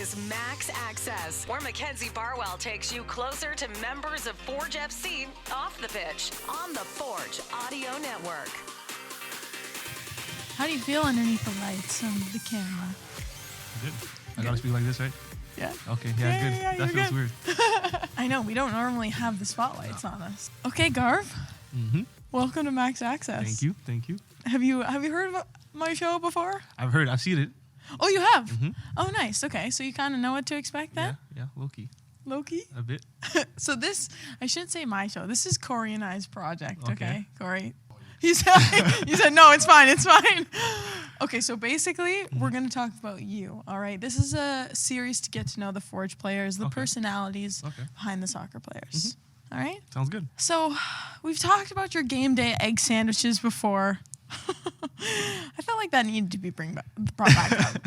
is Max Access, where Mackenzie Barwell takes you closer to members of Forge FC off the pitch on the Forge Audio Network. How do you feel underneath the lights on the camera? Good. I gotta speak like this, right? Yeah. Okay, yeah, good. Yeah, that feels good. weird. I know, we don't normally have the spotlights on us. Okay, Garv. Mm-hmm. Welcome to Max Access. Thank you. Have you heard of my show before? I've seen it. Oh, you have? Mm-hmm. Oh, nice. Okay, so you kind of know what to expect then? Yeah, low-key. Low-key? A bit. So this, I shouldn't say my show. This is Corey and I's project, okay? Corey? You said no, it's fine. Okay, so basically, we're going to talk about you, all right? This is a series to get to know the Forge players, the personalities behind the soccer players. All right? Sounds good. So we've talked about your game day egg sandwiches before. I felt like that needed to be brought back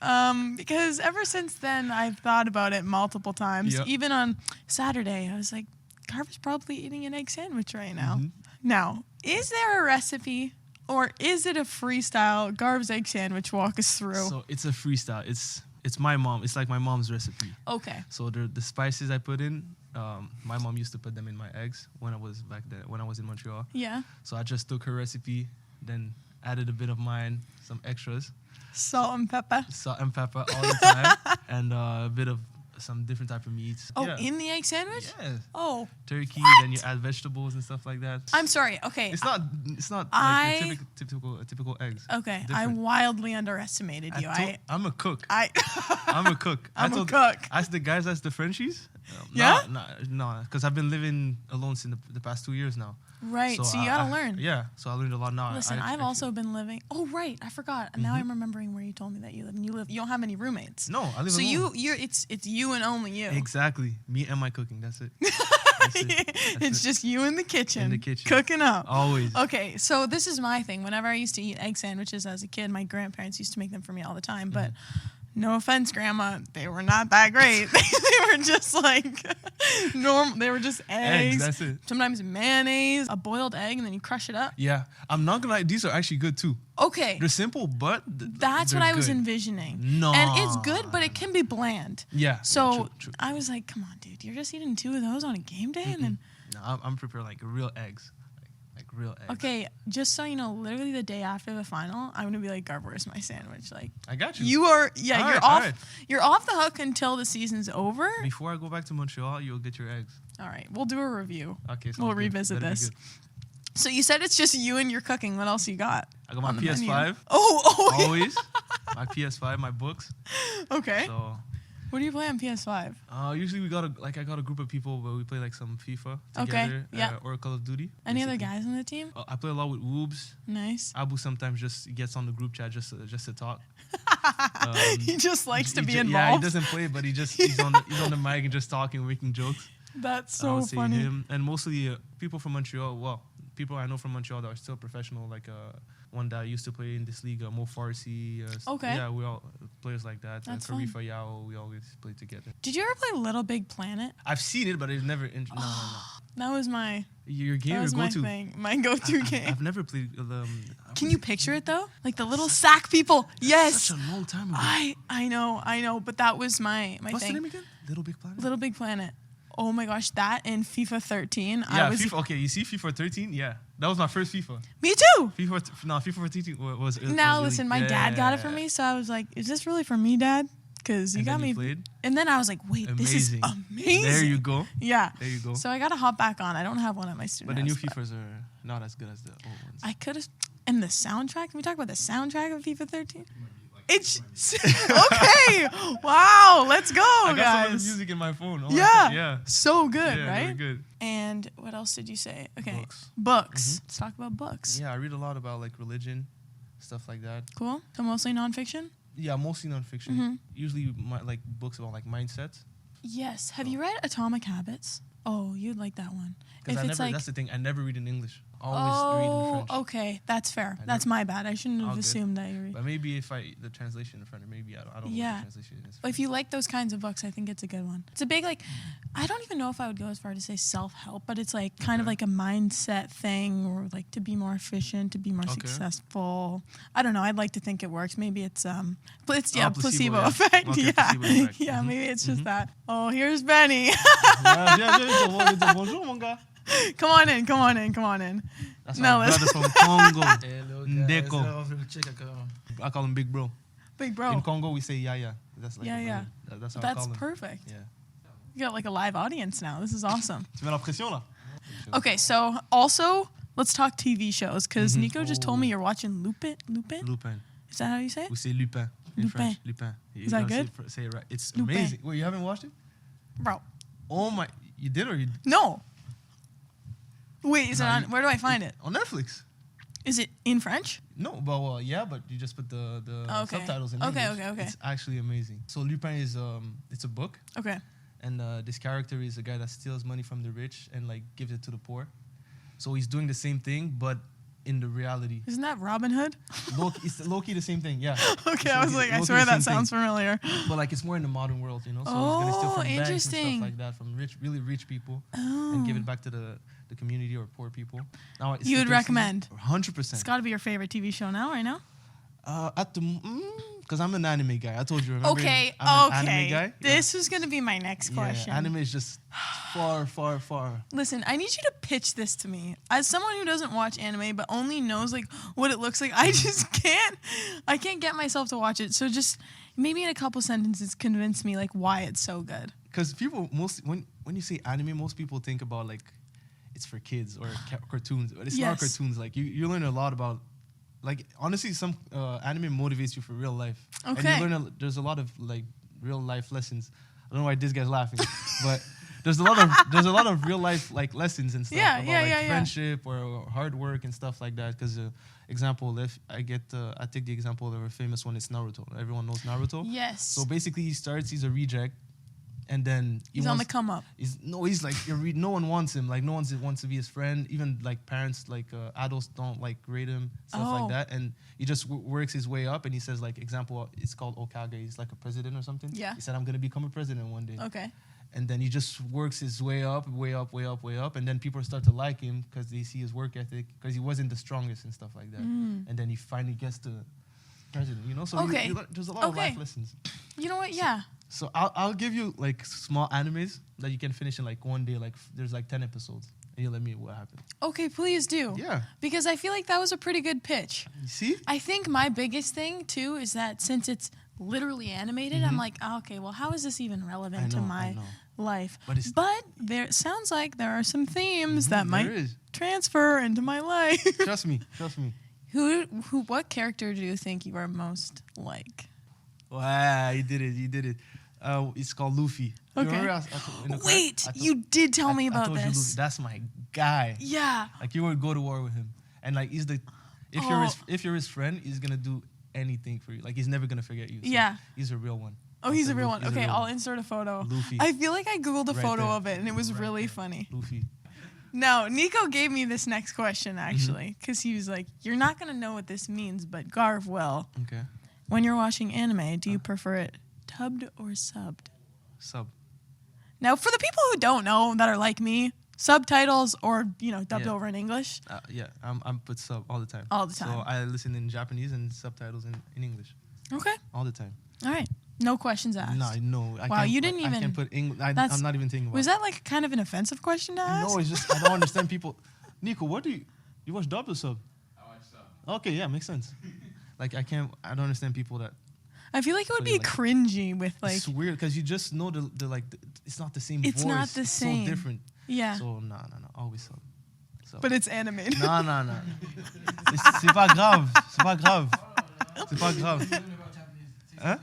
up. Because ever since then, I've thought about it multiple times. Yep. Even on Saturday, I was like, Garv is probably eating an egg sandwich right now. Now, is there a recipe or is it a freestyle Garv's egg sandwich? Walk us through. So it's a freestyle. It's my mom. It's like my mom's recipe. Okay. So the spices I put in, my mom used to put them in my eggs when I was in Montreal. Yeah. So I just took her recipe, then added a bit of mine, some extras. Salt and pepper. Salt and pepper all the time, and a bit of some different type of meats. Oh, in the egg sandwich? Yeah. Oh. Turkey, What? then you add vegetables and stuff like that. I'm sorry. Okay. It's not like the typical eggs. Okay. Different. I wildly underestimated you. I'm a cook. I'm a cook. I'm a cook. Ask the guys as the Frenchies. Yeah? No, because I've been living alone since the past 2 years now. Right, so you gotta learn. Yeah, so I learned a lot now. Listen, I've also been living. Oh, right, I forgot. Now I'm remembering where you told me that you live. You don't have any roommates. No, I live so alone. it's you and only you. Exactly, me and my cooking. That's it. It's just you in the kitchen. In the kitchen, cooking up. Always. Okay, so this is my thing. Whenever I used to eat egg sandwiches as a kid, my grandparents used to make them for me all the time. But no offense, Grandma, they were not that great. They were just like normal. They were just eggs. That's it. Sometimes mayonnaise, a boiled egg, and then you crush it up. Yeah, I'm not gonna lie. These are actually good too. Okay. They're simple, but that's what I was envisioning. No. And it's good, but it can be bland. Yeah. So true. I was like, come on, dude, you're just eating 2 of those on a game day, and then. No, I'm preparing like real eggs. Like real eggs. Okay, just so you know, literally the day after the final, I'm gonna be like, Garv, where's my sandwich? Like, I got you. You are, yeah, All you're right, off. all right. You're off the hook until the season's over. Before I go back to Montreal, you'll get your eggs. All right, we'll do a review. Okay, we'll revisit this. So you said it's just you and your cooking. What else you got? I got my PS5. Oh, yeah. Always. My PS5, my books. Okay. So. What do you play on PS5? Usually I got a group of people where we play like some FIFA together. Okay, yeah. Or Call of Duty. Any other guys on the team? I play a lot with Woobs. Nice. Abu sometimes just gets on the group chat just to talk. He just likes to be involved. Yeah, he doesn't play, but he's on the mic and just talking, making jokes. That's so I would say funny. him. And mostly people from Montreal. Well, people I know from Montreal that are still professional, like one that used to play in this league, Mo Farsi. Okay. Yeah, we all players like that. That's and fun. Karifa Yao, we always play together. Did you ever play Little Big Planet? I've seen it, but it's never. No. That was my. Your game, That was your my go-to. thing. My go-to game. I've never played. Can you picture it though? Like the little sack people. Yes. Such a long time ago. I know, but that was my What's thing. the name again? Little Big Planet. Little Big Planet. Oh my gosh, that in FIFA 13. Yeah, FIFA. Okay, you see FIFA 13? Yeah, that was my first FIFA. Me too. FIFA 13 was. Now was listen, really, my dad got it for me, so I was like, "Is this really for me, Dad?" Because you got me. Played? And then I was like, "Wait, this is amazing." There you go. Yeah. There you go. So I got to hop back on. I don't have one at my studio. But the new FIFAs are not as good as the old ones. I could have. And the soundtrack. Can we talk about the soundtrack of FIFA 13? It's okay. Wow, let's go, I got guys. some of the music in my phone. Yeah, so good, yeah, right? Really good. And what else did you say? Okay, Books. Let's talk about books. Yeah, I read a lot about like religion, stuff like that. Cool. So mostly nonfiction. Yeah, mostly nonfiction. Usually, like books about like mindsets. Yes. Have you read Atomic Habits? Oh, you'd like that one. Because that's the thing. I never read in English. always read in French. Oh, okay. That's fair. I That's never- my bad. I shouldn't All have good. assumed that you read. But maybe if the translation in front of maybe I don't know what Yeah. the translation is. But if you like those kinds of books, I think it's a good one. It's a big, like, I don't even know if I would go as far to say self-help, but it's like kind of like a mindset thing, or like to be more efficient, to be more successful. I don't know. I'd like to think it works. Maybe it's placebo yeah. effect. Okay, Yeah. placebo effect. Yeah, maybe it's just that. Oh, here's Benny. Bonjour, mon gars. Come on in. That's No, my let's- brother from Congo. Hello, guys. Ndeko. I call him Big Bro. Big bro. In Congo, we say yaya. That's like Yeah. That's how I That's call him. perfect. Yeah. You got like a live audience now. This is awesome. Tu mets la pression là? Okay, so also let's talk TV shows because Nico just told me you're watching Lupin. Lupin. Is that how you say it? We say Lupin in Lupin. French. Lupin. You Is that gotta good? Say it right. It's Lupin. amazing. Wait, you haven't watched it? Bro. Oh my! You did or you No. Wait, is No, it on? you- Where do I find it? on Netflix? Is it in French? No, but well, yeah, but you just put the Okay. subtitles in Okay, English. okay. It's actually amazing. So Lupin is it's a book, Okay. and this character is a guy that steals money from the rich and like gives it to the poor. So he's doing the same thing, but in the reality. Isn't that Robin Hood? It's low-key the same thing, yeah. Okay, It's I was low-key- like, I low-key swear the that same sounds thing. familiar. But like it's more in the modern world, you know. So he's gonna steal from banks and interesting. stuff like that, from really rich people, and give it back to the community or poor people. Now it's You the would third recommend? season. 100%. It's got to be your favorite TV show now, right now? At the because I'm an anime guy. I told you. Remember? Okay, I'm an okay. anime guy. This was going to be my next question. Yeah, anime is just far. Listen, I need you to pitch this to me. As someone who doesn't watch anime but only knows like what it looks like, I just can't. I can't get myself to watch it. So just maybe in a couple sentences, convince me like why it's so good. Because people when you say anime, most people think about like it's for kids or cartoons, but it's not Yes. cartoons. Like you learn a lot about. Like honestly, some anime motivates you for real life. Okay. And you learn there's a lot of like real life lessons. I don't know why this guy's laughing, but there's a lot of real life like lessons and stuff about like friendship or hard work and stuff like that. Because example, if I take the example of a famous one, it's Naruto. Everyone knows Naruto. Yes. So basically, he's a reject, and then He's on the come up. He's like no one wants him. Like no one wants to be his friend. Even like parents, like adults don't like rate him, stuff Oh. like that. And he just works his way up. And he says like example, it's called Okage. He's like a president or something. Yeah. He said I'm gonna become a president one day. Okay. And then he just works his way up. And then people start to like him because they see his work ethic. Because he wasn't the strongest and stuff like that. And then he finally gets to president. You know, so Okay. there's a lot of Okay. life lessons. You know what? Yeah. So I'll give you like small animes that you can finish in like one day. Like there's like 10 episodes, and you let me know what happened. Okay, please do. Yeah. Because I feel like that was a pretty good pitch. You see? I think my biggest thing too is that since it's literally animated, I'm like, oh, okay, well, how is this even relevant to I my know. life? But there it sounds like there are some themes that might There is. transfer into my life. Trust me. What character do you think you are most like? Wow, you did it. It's called Luffy. You Okay. remember in the car? Wait, I told- you did tell me I about told you Luffy. this. That's my guy. Yeah. Like you would go to war with him, and like if you're his friend, he's gonna do anything for you. Like he's never gonna forget you. So Yeah. He's a real one. Oh, he's a That's real one. He's a Okay, real I'll one. insert a photo. Luffy. I feel like I googled a Right photo there. of it, and it was really funny. Luffy. No, Nico gave me this next question Mm-hmm. actually, because he was like, "You're not gonna know what this means, but Garv will. Okay. When you're watching anime, do you prefer it dubbed or subbed?" Sub. Now, for the people who don't know that are like me, subtitles or dubbed Yeah. over in English. Yeah, I'm put sub all the time. All the time. So I listen in Japanese and subtitles in English Okay, all the time. all right, no questions asked. No. I Wow, can't, you didn't I even- can't put English. That's- I'm not even thinking about. Was that like kind of an offensive question to ask? No, it's just I don't understand people. Nico, what do you watch dub or sub? I watch sub. Okay, yeah, makes sense. Like I don't understand people that I feel like it would What do be you like? cringy with like, it's weird because you just know it's not the same It's voice. not the it's same. so different. yeah, So no, always sub. Sub. but it's animated. Non. C'est pas grave. C'est pas grave. C'est pas grave. Hein?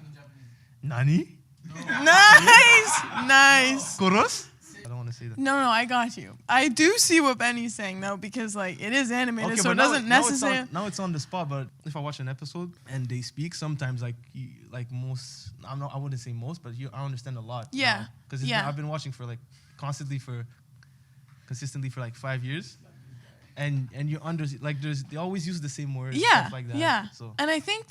Nani? Nice. Koros? I don't want to say that. No, I got you. I do see what Benny's saying though, because like it is animated, so but it doesn't necessarily. Now it's on the spot, but if I watch an episode and they speak, sometimes I wouldn't say most, but I understand a lot. Yeah, Because yeah. I've been watching for like consistently for like 5 years, and you like they always use the same words. Yeah, stuff like that. yeah. So And I think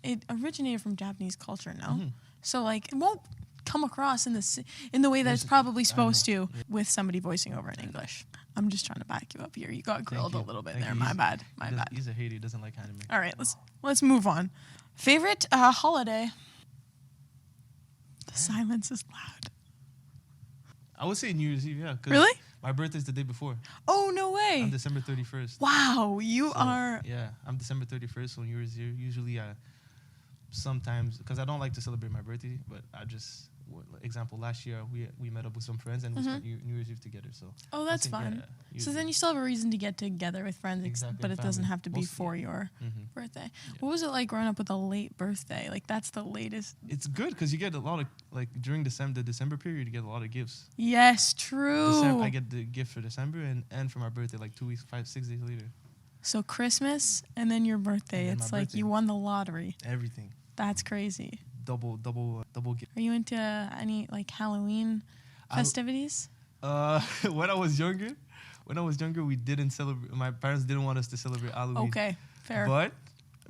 it originated from Japanese culture, no? So like it won't come across in the way that it's probably supposed to with somebody voicing over in English. I'm just trying to back you up here. You got grilled a little bit there. My bad. He's a hater. He doesn't like anime. All right, let's move on. Favorite holiday? The silence is loud. I would say New Year's Eve, yeah. Really? My birthday's the day before. Oh, no way. I'm December 31st. Wow, you are... Yeah, I'm December 31st, so New Year's Eve. Usually, sometimes, because I don't like to celebrate my birthday, but I just... Example, last year we met up with some friends and we spent New Year's Eve together. So that's fun. So then you still have a reason to get together with friends, exactly, but it doesn't have to be for your birthday. Yeah. What was it like growing up with a late birthday? Like that's the latest. It's good because you get a lot of during the December period you get a lot of gifts. Yes, true. I get the gift for December and for my birthday 2 weeks, 5-6 days later. So Christmas and then your birthday. It's like you won the lottery. Everything. That's crazy. Double gift. Are you into any like Halloween festivities? When I was younger, we didn't celebrate. My parents didn't want us to celebrate Halloween. Okay, fair. But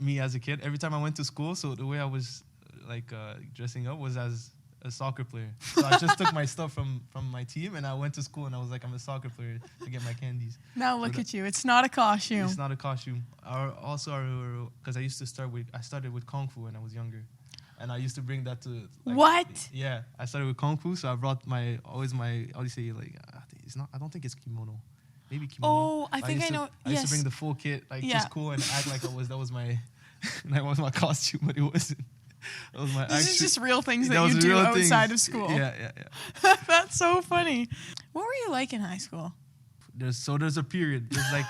me as a kid, every time I went to school, so the way I was dressing up was as a soccer player. So I just took my stuff from my team and I went to school and I was like, I'm a soccer player to get my candies. Now look at you. It's not a costume. It's not a costume. Because I started with Kung Fu when I was younger. And I used to bring that to... what? Yeah, I started with Kung Fu, so I brought I don't think it's kimono. Maybe kimono. Oh, I think I know. I used to bring the full kit, just cool, and act like that was my costume, but it wasn't. That was my This is just real things that you do outside of school. Yeah. That's so funny. What were you like in high school? There's a period. There's like...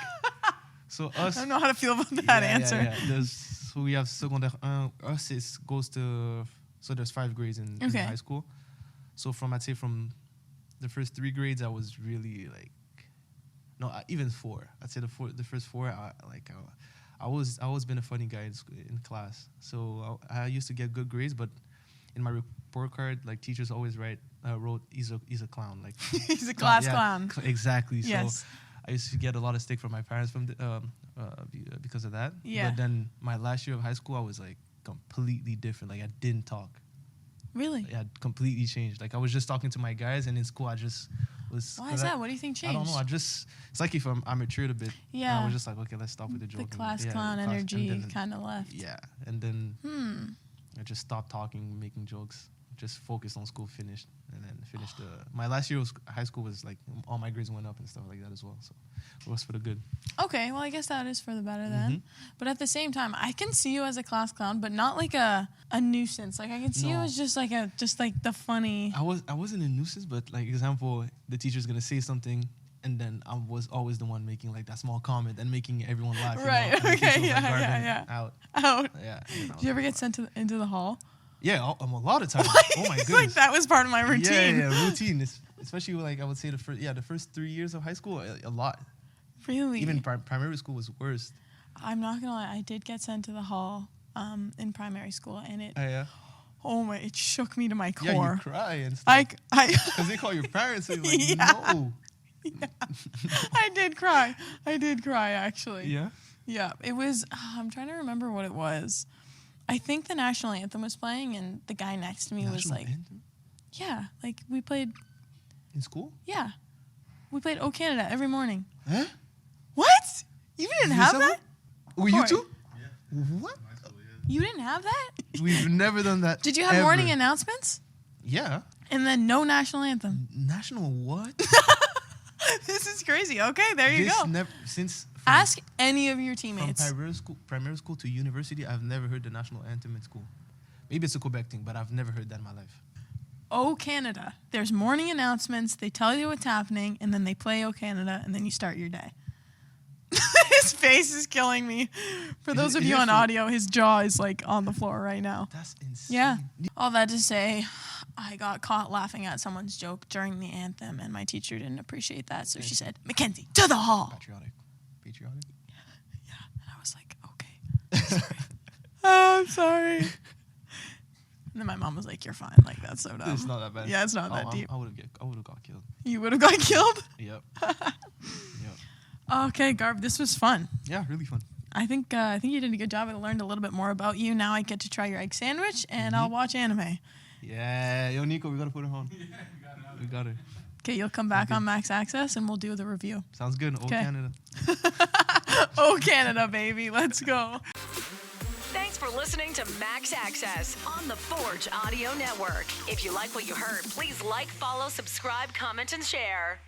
So us... I don't know how to feel about that answer. Yeah. So we have secondaire 1. Us goes to... So there's 5 grades in high school. So from the first 3 grades, I was really like... No, even 4. I'd say the first 4, I always been a funny guy in class. So I used to get good grades, but in my report card, like teachers always wrote, he's a clown. Like he's a class clown. Exactly. Yes. So I used to get a lot of stick from my parents because of that. Yeah. But then my last year of high school, I was like completely different. Like I didn't talk. Really? I had completely changed. Like I was just talking to my guys, and in school I just was. Why is that? What do you think changed? I don't know. It's like if I matured a bit. Yeah. And I was just like, okay, let's stop with the joke. The class clown energy kind of left. Yeah, and then I just stopped talking, making jokes. Just focused on school, finished my last year of high school was like all my grades went up and stuff like that as well. So it was for the good. Okay, well I guess that is for the better then. But at the same time, I can see you as a class clown, but not like a nuisance. Like I can see you as just like the funny. I wasn't a nuisance, but like example, the teacher's gonna say something. And then I was always the one making like that small comment and making everyone laugh. Right. Okay. Yeah. Out. Yeah. Did you ever get sent into the hall? Yeah, a lot of times. Oh my goodness. Like that was part of my routine. Yeah, routine. Especially like I would say the first 3 years of high school, a lot. Really? Even primary school was worse. I'm not gonna lie, I did get sent to the hall in primary school, and it. Oh my! It shook me to my core. Yeah, you cry and stuff. Because they call your parents and you're like, no. Yeah. I did cry actually. Yeah? Yeah, it was, I'm trying to remember what it was. I think the national anthem was playing and the guy next to me was like, anthem? Yeah, like we played. In school? Yeah. We played O Canada every morning. Huh? What? You didn't have that? Were you too? Yeah. What? You didn't have that? We've never done that. Did you have morning announcements? Yeah. And then no national anthem. National what? This is crazy. Okay, there you go. Ask any of your teammates. From primary school to university, I've never heard the national anthem in school. Maybe it's a Quebec thing, but I've never heard that in my life. O Canada. There's morning announcements. They tell you what's happening, and then they play O Canada, and then you start your day. His face is killing me. For those of you on audio, his jaw is like on the floor right now. That's insane. Yeah. All that to say, I got caught laughing at someone's joke during the anthem, and my teacher didn't appreciate that, so she said, Mackenzie, to the hall. Patriotic. Yeah. And I was like, okay. Sorry. I'm sorry. And then my mom was like, you're fine. Like, that's so dumb. It's not that bad. Yeah, it's not that deep. I would have got killed. You would have got killed? Yep. Okay, Garv, this was fun. Yeah, really fun. I think you did a good job. I learned a little bit more about you. Now I get to try your egg sandwich, and I'll watch anime. Yeah, yo, Nico, we gotta put her on. Yeah, we got her. Okay, you'll come back on Max Access, and we'll do the review. Sounds good. Oh, Canada. Oh, Canada, baby. Let's go. Thanks for listening to Max Access on the Forge Audio Network. If you like what you heard, please like, follow, subscribe, comment, and share.